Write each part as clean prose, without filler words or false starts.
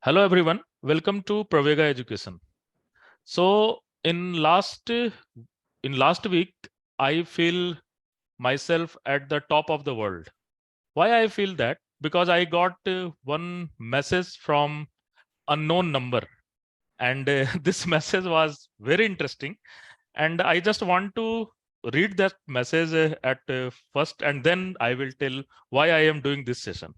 Hello everyone, welcome to Pravega Education. So in last week, I feel myself at the top of the world. Why I feel that? Because I got one message from unknown number, and this message was very interesting. And I just want to read that message at first, and then I will tell why I am doing this session.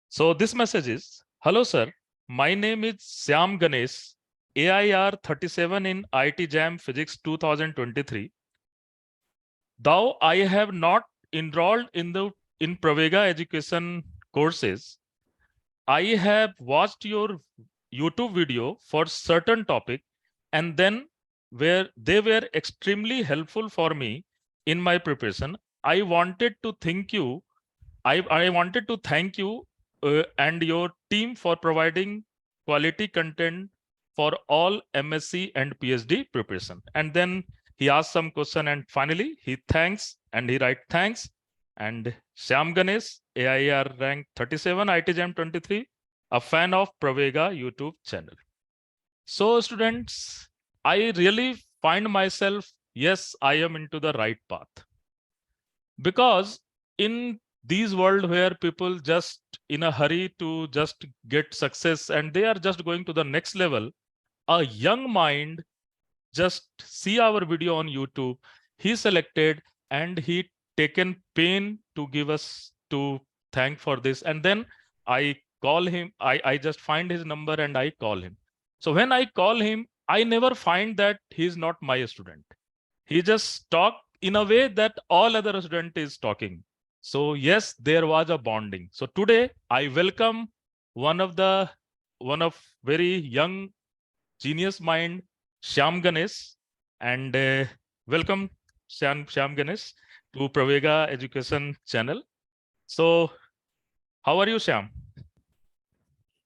So this message is, hello sir, my name is Shyam Ganesh, AIR 37 in IIT JAM Physics 2023. Though I have not enrolled in Pravega Education courses, I have watched your YouTube video for certain topic, and then where they were extremely helpful for me in my preparation. I wanted to thank you. I wanted to thank you and your team for providing quality content for all MSc and PhD preparation. And then he asked some question, and finally he thanks and he write thanks. And Shyam Ganesh, AIR rank 37, IIT JAM 23, a fan of Pravega YouTube channel. So students, I really find myself, yes, I am into the right path. Because in these world where people just in a hurry to just get success and they are just going to the next level, a young mind just see our video on YouTube, he selected and he taken pain to give us to thank for this. And then I call him, I just find his number and I call him. So when I call him, I never find that he's not my student. He just talk in a way that all other student is talking. So yes, there was a bonding. So today I welcome one of very young genius mind, Shyam Ganesh, and welcome Shyam Ganesh to Pravega Education channel. So how are you, Shyam?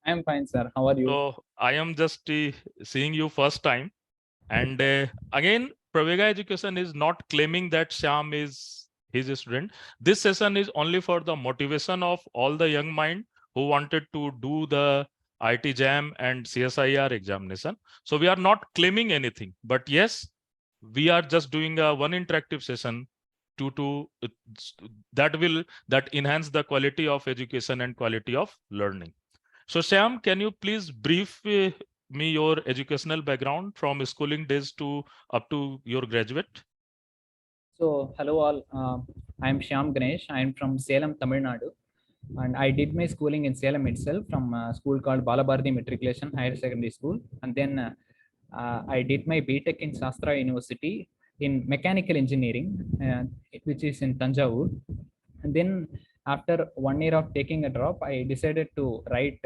I'm fine, sir. How are you? So I am just seeing you first time, and again, Pravega Education is not claiming that Shyam is his student. This session is only for the motivation of all the young mind who wanted to do the IIT JAM and CSIR examination. So we are not claiming anything, but yes, we are just doing a one interactive session to that enhance the quality of education and quality of learning. So Shyam, can you please brief me your educational background from schooling days to up to your graduate? So, hello all. I'm Shyam Ganesh. I'm from Salem, Tamil Nadu, and I did my schooling in Salem itself from a school called Balabharati Matriculation Higher Secondary School, and then I did my BTech in Shastra University in Mechanical Engineering, which is in Tanjavur. And then after 1 year of taking a drop, I decided to write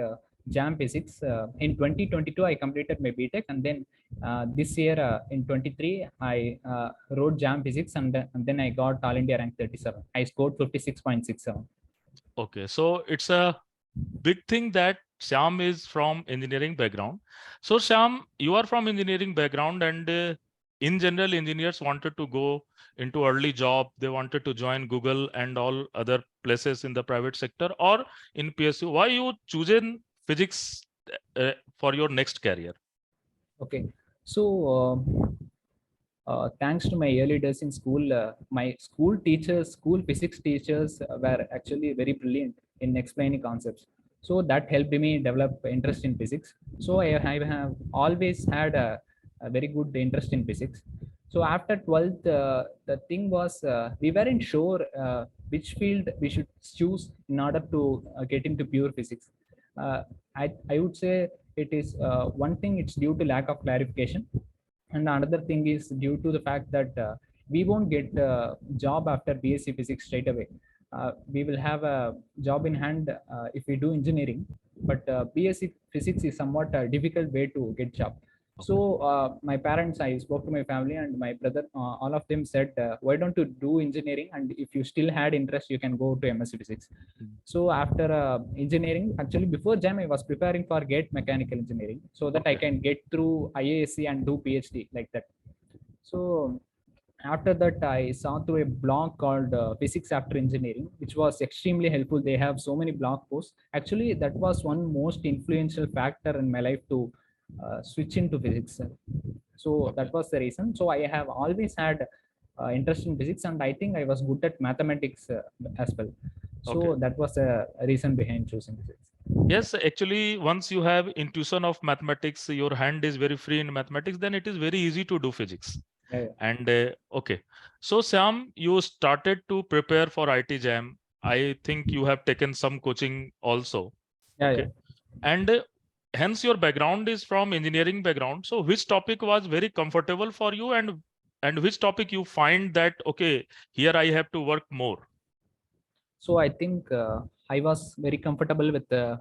JAM Physics. In 2022, I completed my BTech, and then this year in 23, I wrote JAM Physics, and then I got All India rank 37. I scored 56.67. Okay, so it's a big thing that Shyam is from engineering background. So Shyam, you are from engineering background, and in general, engineers wanted to go into early job. They wanted to join Google and all other places in the private sector or in PSU. Why you chosen physics for your next career? Okay, so thanks to my early days in school, my school physics teachers were actually very brilliant in explaining concepts. So that helped me develop interest in physics. So I have always had a very good interest in physics. So after 12th, the thing was we weren't sure which field we should choose in order to get into pure physics. I would say it is one thing, it's due to lack of clarification, and another thing is due to the fact that we won't get a job after BSc Physics straight away. We will have a job in hand if we do engineering, but BSc Physics is somewhat a difficult way to get job. So my parents, I spoke to my family and my brother, all of them said, why don't you do engineering? And if you still had interest, you can go to MSc Physics. So after engineering, actually before JAM, I was preparing for GATE mechanical engineering so that I can get through IASC and do PhD like that. So after that, I saw through a blog called Physics After Engineering, which was extremely helpful. They have so many blog posts. Actually, that was one most influential factor in my life to switch into physics. So Okay. that was the reason. So I have always had interest in physics, and I think I was good at mathematics as well. Okay. So that was the reason behind choosing physics. Yes, actually, once you have intuition of mathematics, your hand is very free in mathematics, then it is very easy to do physics. Yeah, yeah. And okay, so Sam, you started to prepare for IT JAM. I think you have taken some coaching also. Yeah, yeah. Okay, and hence your background is from engineering background. So which topic was very comfortable for you, and which topic you find that okay, here I have to work more? So I think I was very comfortable with uh,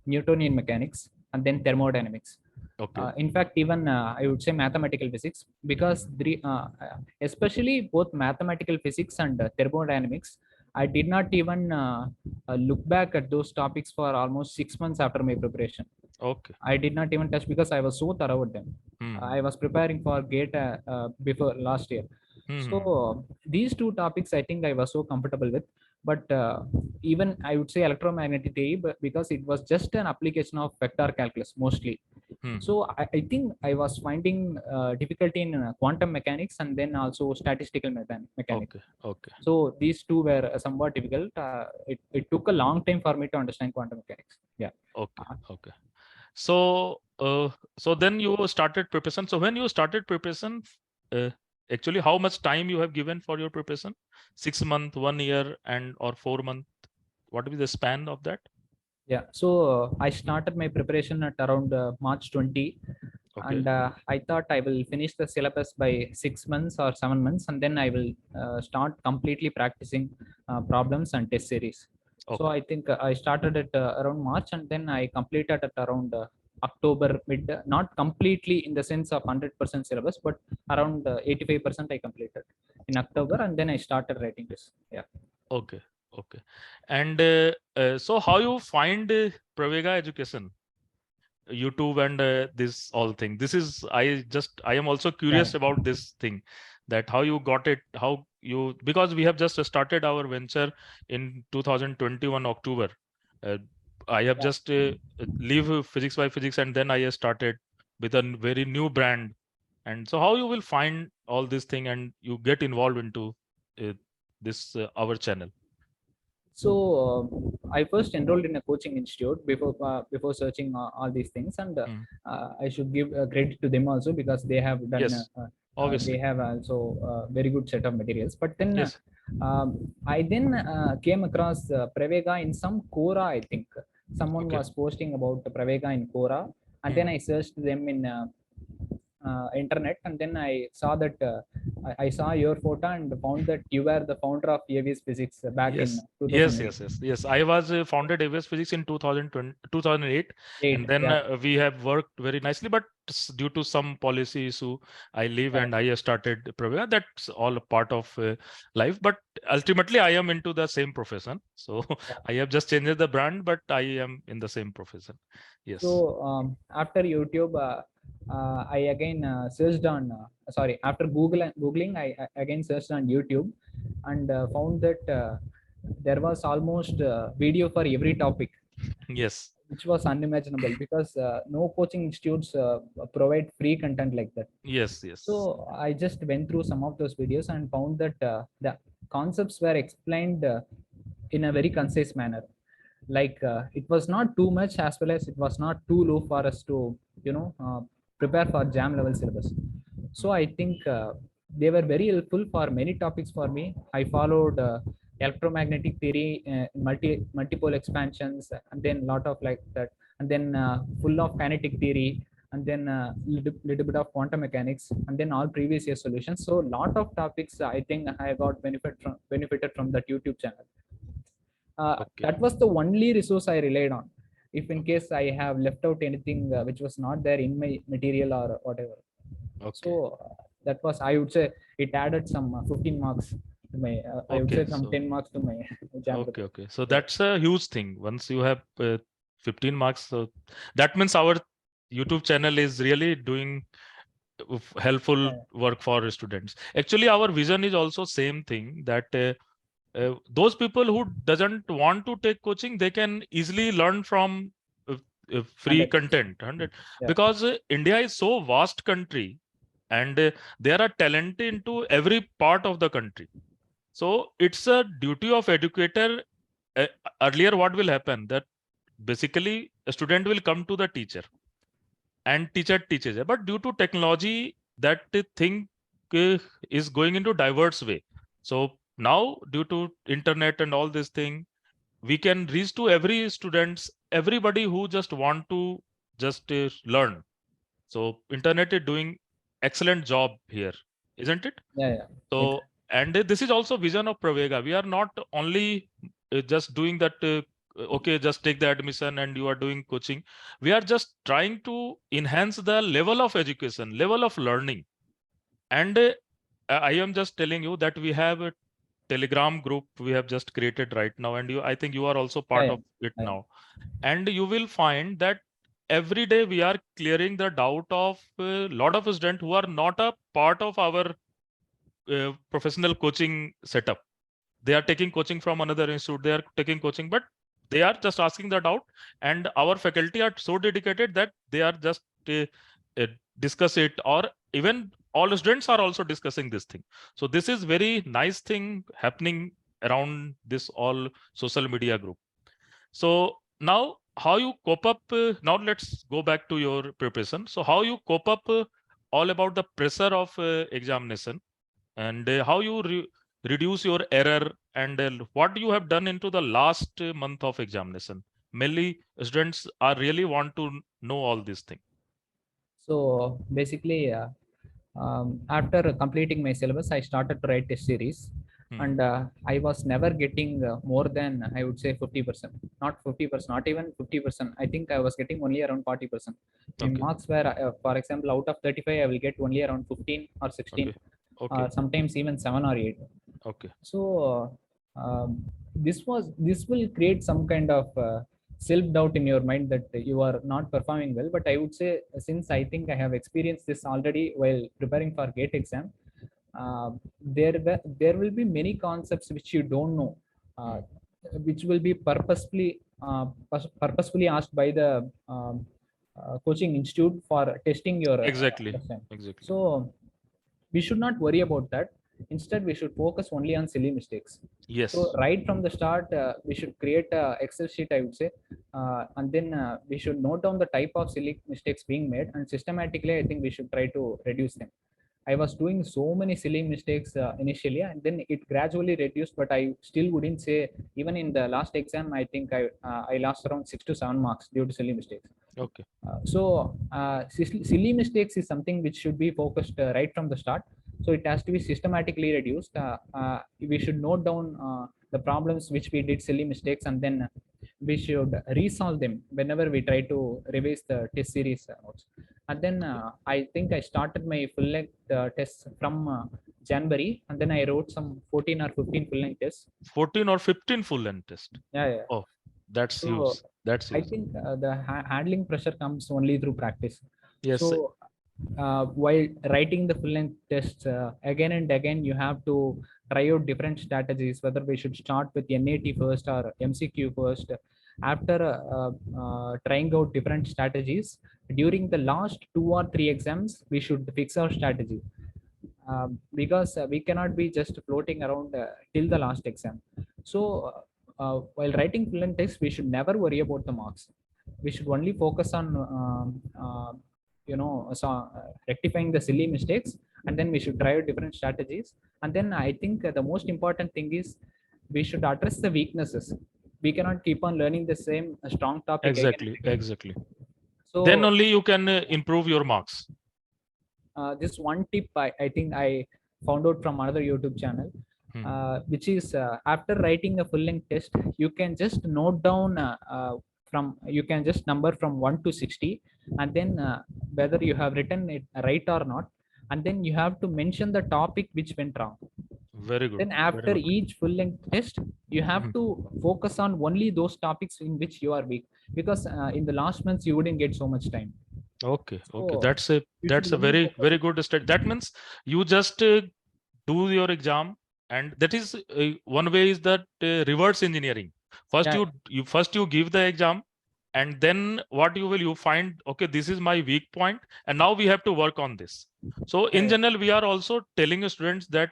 Newtonian mechanics and then thermodynamics. Okay, In fact, even I would say mathematical physics, because especially both mathematical physics and thermodynamics, I did not even look back at those topics for almost 6 months after my preparation. okay. I did not even touch because I was so thorough with them. Hmm. I was preparing for GATE before last year. Hmm. So Hmm. these two topics, I think I was so comfortable with. But even I would say electromagnetic theory, but because it was just an application of vector calculus mostly. Hmm. So I think I was finding difficulty in quantum mechanics and then also statistical mechanics. Okay, okay, So these two were somewhat difficult. It took a long time for me to understand quantum mechanics. Yeah. okay, Uh, okay. So, so then you started preparation. So when you started preparation, uh, actually, how much time you have given for your preparation? 6 month, 1 year, and or 4 month? What will be the span of that? Yeah, so I started my preparation at around March 20, Okay, and I thought I will finish the syllabus by 6 months or 7 months, and then I will start completely practicing problems and test series. So okay, I think I started at around March, and then I completed at around October mid, not completely in the sense of 100% syllabus, but around 85% I completed in October, okay, and then I started writing this. Yeah. okay, okay. And so how you find Pravega education? YouTube and this all thing. This is I am also Yeah. curious about this thing, that how you got it, how you, because we have just started our venture in 2021 October. Uh, I have Yeah. just leave physics by physics, and then I started with a very new brand. And so how you will find all this thing and you get involved into uh, this our channel. So I first enrolled in a coaching institute before searching all these things, and Mm. I should give credit to them also because they have done Yes, they obviously. have also very good set of materials. But then Yes. I then came across Pravega in some Quora. I think someone Okay. was posting about Pravega in Quora, and then Hmm. I searched them in internet, and then I saw that I saw your photo and found that you were the founder of AVS Physics back in Yes, yes, 2008. yes, yes, yes. I was founded AWS Physics in 2020, 2008, and then Yeah, we have worked very nicely. But due to some policy issue, I leave correct. and I started Pravega. That's all a part of life. But ultimately, I am into the same profession. So Yeah. I have just changed the brand, but I am in the same profession. Yes. So after YouTube, I again searched on sorry, after Googling, I again searched on YouTube and found that there was almost video for every topic, Yes. which was unimaginable because no coaching institutes provide free content like that. Yes. Yes. So I just went through some of those videos and found that the concepts were explained in a very concise manner. Like it was not too much as well as it was not too low for us to, you know, prepare for jam level syllabus. So Mm. I think they were very helpful for many topics for me. I followed electromagnetic theory, multiple expansions, and then lot of like that, and then full of kinetic theory, and then little bit of quantum mechanics, and then all previous year solutions. So lot of topics I think I got benefited from that YouTube channel. Okay. That was the only resource I relied on. If in Okay. case I have left out anything which was not there in my material or whatever. Okay. So that was, I would say, it added some 15 marks to my, I would say Okay. some So 10 marks to my jam okay. preparation. Okay. So Yeah. that's a huge thing. Once you have 15 marks, so that means our YouTube channel is really doing helpful work for students. Actually, our vision is also same thing, that those people who doesn't want to take coaching, they can easily learn from free 100%. content. Yeah. Because India is so vast country, and there are talent into every part of the country. So it's a duty of educator. Earlier, what will happen, that basically a student will come to the teacher and teacher teaches, but due to technology, that thing is going into diverse way. So now, due to internet and all this thing, we can reach to every students, everybody who just want to just learn. So internet is doing excellent job here, isn't it? Yeah. So, and this is also vision of Pravega. We are not only just doing that, okay, just take the admission and you are doing coaching. We are just trying to enhance the level of education, level of learning. And I am just telling you that we have a Telegram group we have just created right now. And I think you are also part Yeah. of it Yeah. now. And you will find that every day we are clearing the doubt of a lot of students who are not a part of our professional coaching setup. They are taking coaching from another institute, they are taking coaching, but they are just asking the doubt, and our faculty are so dedicated that they are just uh, discuss it, or even all students are also discussing this thing. So this is very nice thing happening around this all social media group. So now, how you cope up, now let's go back to your preparation. So how you cope up all about the pressure of examination, and how you reduce your error, and what you have done into the last month of examination. Mainly students are really want to know all these things. So basically, after completing my syllabus, I started to write test series, Hmm. and I was never getting more than, I would say, 50%. Not 50%, not even 50%. I think I was getting only around 40%. My Okay. marks were, for example, out of 35, I will get only around 15 or 16, Okay. Okay. or sometimes even 7 or 8. Okay. So this will create some kind of self doubt in your mind that you are not performing well. But I would say, since I think I have experienced this already while preparing for gate exam, there will be many concepts which you don't know, uh, Hmm. which will be purposefully asked by the coaching institute for testing your Exactly. understanding. Exactly. So we should not worry about that. Instead, we should focus only on silly mistakes. So Yes. right from the start, we should create a Excel sheet, I would say, and then we should note down the type of silly mistakes being made, and systematically I think we should try to reduce them. I was doing so many silly mistakes initially, and then it gradually reduced, but I still wouldn't say. Even in the last exam, I think I lost around 6 to 7 marks due to silly mistakes. Okay. Silly mistakes is something which should be focused right from the start. So it has to be systematically reduced. We should note down the problems which we did silly mistakes, and then we should resolve them whenever we try to revise the test series notes. And then I think I started my full length tests from January, and then I wrote some 14 or 15 full length tests. 14 or 15 full length test. Yeah. Oh, that's huge. So That's I huge. think the handling pressure comes only through practice. Yes. So while writing the full length tests again and again, you have to try out different strategies, whether we should start with NAT first or MCQ first. After trying out different strategies, during the last 2 or 3 exams, we should fix our strategy, because we cannot be just floating around till the last exam. So while writing full length text, we should never worry about the marks. We should only focus on rectifying the silly mistakes, and then we should try out different strategies. And then I think the most important thing is we should address the weaknesses. We cannot keep on learning the same strong topic again and Exactly. again. Exactly. Then So only you can improve your marks. this one tip I think I found out from another YouTube channel, Hmm. which is after writing a full length test, you can just note down you can just number from 1 to 60, and then whether you have written it right or not, and then you have to mention the topic which went wrong. Very good. Then Very after good. each full length test, you have Hmm. to focus on only those topics in which you are weak, because in the last months you wouldn't get so much time. Okay. Okay. So you should That's a only very, focus. very good step. That means you just do your exam, and that is one way is that reverse engineering. First Yeah, you give the exam, and then what you find, okay, this is my weak point, and now we have to work on this. So yeah, in yeah, general, we are also telling students that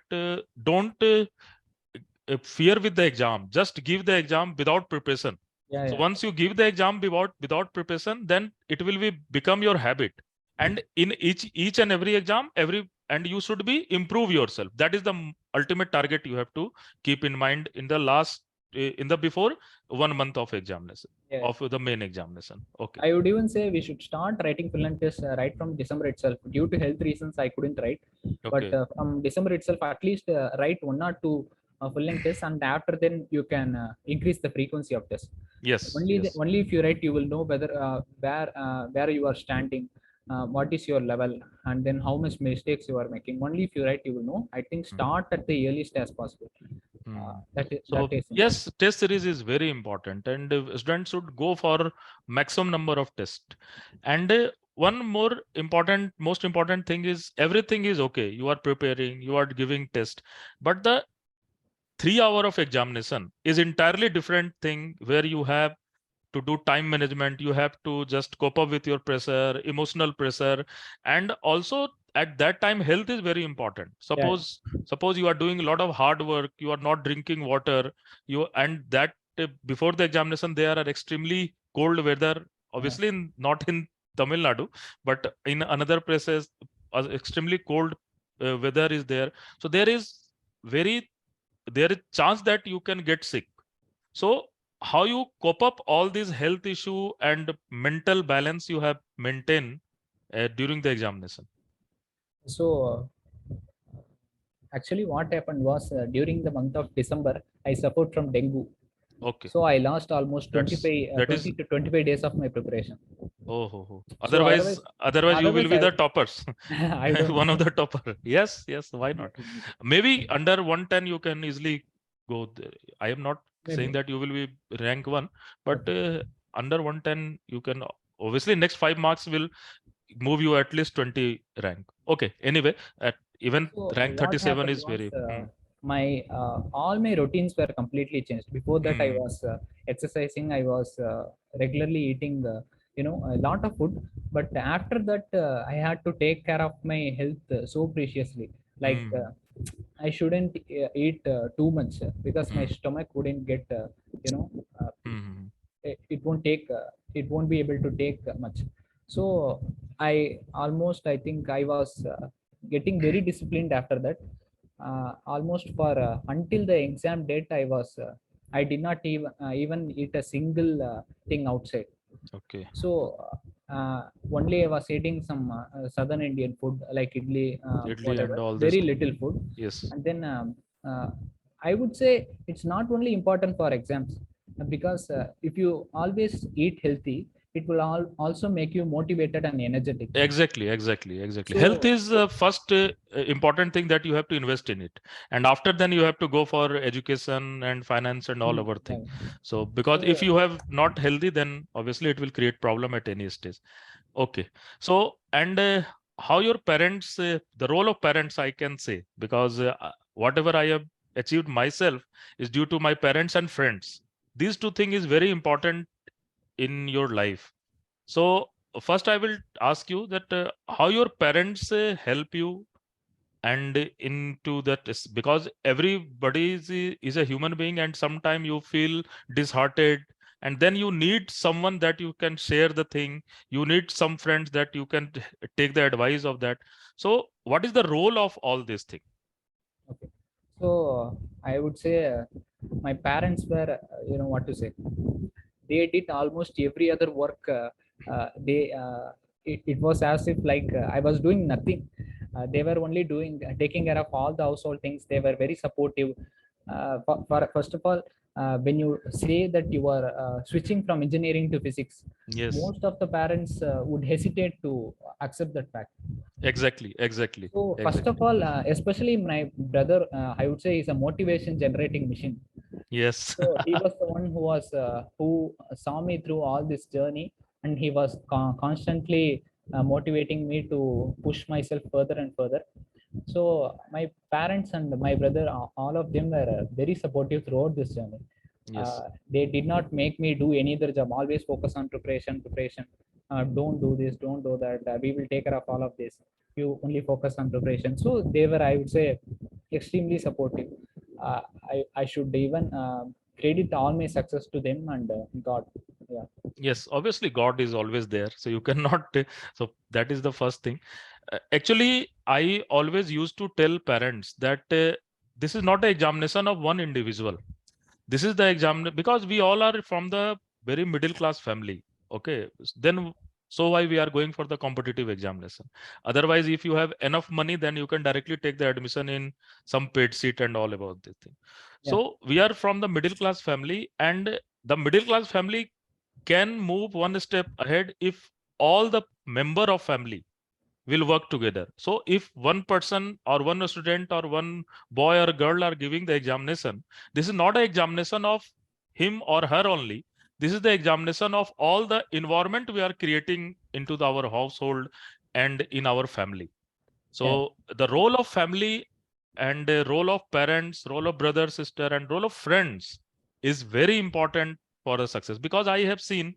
don't fear with the exam. Just give the exam without preparation. yeah, So yeah. once you give the exam without preparation, then it will be become your habit. And in each and every exam, and you should be improve yourself. That is the ultimate target you have to keep in mind in the last in the before 1 month of examination Yeah. of the main examination. Okay. I would even say we should start writing full length tests right from December itself. Due to health reasons, I couldn't write, but Okay. from December itself, at least write one or two full length tests, and after then you can increase the frequency of tests. Yes. Only Yes. only if you write, you will know whether where you are standing, what is your level, and then how much mistakes you are making. Only if you write, you will know. I think Hmm. start at the earliest as possible. Hmm. That So is important. yes, test series is very important, and students should go for maximum number of tests. And one more important, most important thing is everything is okay. You are preparing, you are giving test, but the 3 hour of examination is entirely different thing where you have to do time management. You have to just cope up with your pressure, emotional pressure, and also at that time health is very important. Yeah, Suppose you are doing a lot of hard work, you are not drinking water, you and that before the examination there are extremely cold weather, yeah. obviously not in Tamil Nadu, but in another places extremely cold weather is there. So very there is chance that you can get sick. So how you cope up all these health issue and mental balance you have maintained during the examination? So actually, what happened was during the month of December, I suffered from dengue. Okay, So I lost almost that's 20 to 25 days of my preparation. oh. So Otherwise you will otherwise be the toppers, I don't one of know. the topper. Yes, yes. Why not? Maybe under 110 you can easily go there. I am not saying Maybe. that you will be rank one, but Okay. under 110 you can obviously next 5 marks will move you at least 20 rank. Okay. Anyway, at even So rank what 37 happened is was very. my all my routines were completely changed. Before that, I Hmm. was exercising. I was regularly eating, a lot of food. But after that, I had to take care of my health so preciously. Like Hmm. I shouldn't eat too much because my Hmm. stomach wouldn't get, you know, uh, Hmm. it won't take, it won't be able to take much. So I think I was getting very disciplined after that. Almost for until the exam date, I did not even eat a single thing outside. Okay. So only I was eating some southern Indian food like idli, Idli whatever, and all this very thing. little food. Yes. And then uh, I would say it's not only important for exams, because if you always eat healthy, it will also make you motivated and energetic. Exactly. Health So is first important thing that you have to invest in it, and after then you have to go for education and finance and all other thing. yeah. So because if So you have not healthy, then obviously it will create problem at any stage. Okay. So and how your parents, the role of parents, I can say, because whatever I have achieved myself is due to my parents and friends. These two things is very important in your life. So first, I will ask you that how your parents help you and into that because everybody is a human being, and sometimes you feel disheartened, and then you need someone that you can share the thing. You need some friends that you can take the advice of that. So, what is the role of all this thing? okay. So I would say my parents were, what to say, they did almost every other work. It was as if like I was doing nothing. They were only doing taking care of all the household things. They were very supportive. First of all, when you say that you are switching from engineering to physics, Yes, most of the parents would hesitate to accept that fact. So first of exactly. all, especially my brother, I would say, is a motivation generating machine. Yes. So he was the one who saw me through all this journey, and he was constantly motivating me to push myself further and further. So my parents and my brother, all of them were very supportive throughout this journey. Yes. They did not make me do any other job. Always focus on preparation. Don't do this, don't do that. We will take care of all of this. You only focus on preparation. So they were, I would say, extremely supportive. I should even credit all my success to them and God. Yeah. Yes, obviously God is always there, so you cannot. So that is the first thing. Actually, I always used to tell parents that this is not an examination of one individual. This is the exam because we all are from the very middle class family. Okay, then so why we are going for the competitive examination? Otherwise, if you have enough money, then you can directly take the admission in some paid seat and all about this thing. Yeah. So we are from the middle class family, and the middle class family can move one step ahead if all the member of family will work together. So if one person or one student or one boy or girl are giving the examination, this is not an examination of him or her only. This is the examination of all the environment we are creating into our household and in our family. Yeah. So the role of family and the role of parents, role of brother, sister, and role of friends is very important for the success, because I have seen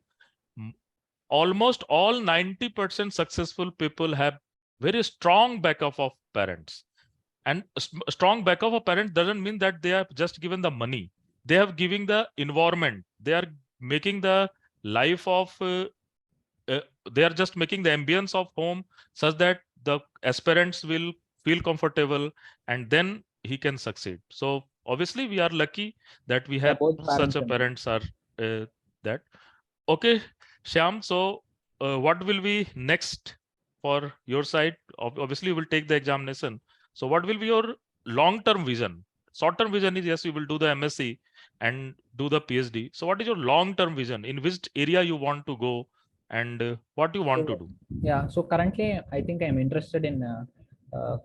almost all 90% successful people have very strong backup of parents. And strong backup of parents doesn't mean that they have just given the money. They have given the environment. They are making the life of uh, they are just making the ambience of home such that the aspirants will feel comfortable, and then he can succeed. So obviously we are lucky that we Yeah, have both such parents a and me. parents are that. Okay, Shyam. So what will be next for your side? Obviously you will take the examination. So what will be your long term vision? Short term vision is, yes, you will do the MSc and do the PhD. So what is your long term vision? In which area you want to go, and what you want to So, do? yeah, so currently I think I'm interested in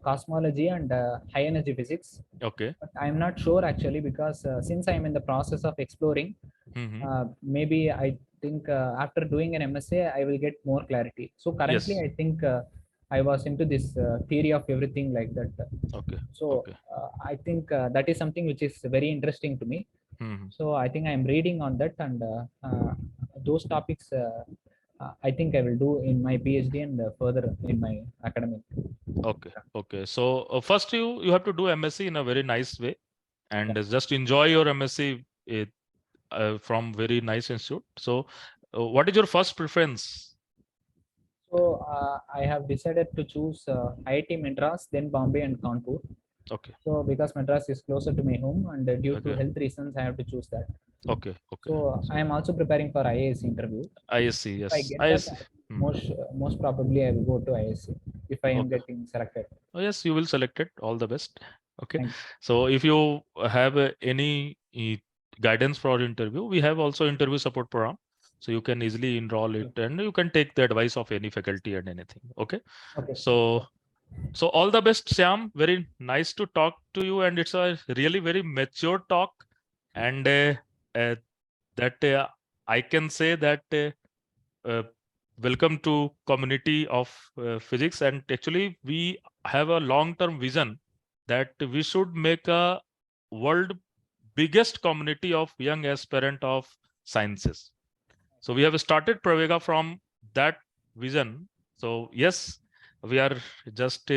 cosmology and high energy physics, Okay. but I'm not sure actually because since I'm in the process of exploring, Hmm. maybe I think after doing an MSA, I will get more clarity. So currently, Yes. I think I was into this theory of everything like that. Okay. So Okay. I think that is something which is very interesting to me. Hmm. So I think I'm reading on that, and those topics I think I will do in my PhD and further in my academic. Okay. Okay. So first you have to do MSc in a very nice way, Yeah. and just enjoy your MSc from very nice institute. So what is your first preference? So I have decided to choose IIT Madras, then Bombay and Kanpur. Okay. So because Madras is closer to my home, and due to Okay. health reasons, I have to choose that. Okay. Okay. So I So am also preparing for IAS interview. ISC, If I yes, get that, ISC. Hmm. most probably I will go to IAS if I am Okay. getting selected. Oh, yes, you will select it. All the best. Okay. Thank So if you have any guidance for interview, we have also interview support program. So you can easily enroll it you. and you can take the advice of any faculty and anything. Okay. Okay. So all the best, Syam. Very nice to talk to you, and it's a really very mature talk, and that I can say that welcome to community of physics. And actually we have a long term vision that we should make a world biggest community of young aspirant of sciences. So we have started Pravega from that vision. So yes, we are just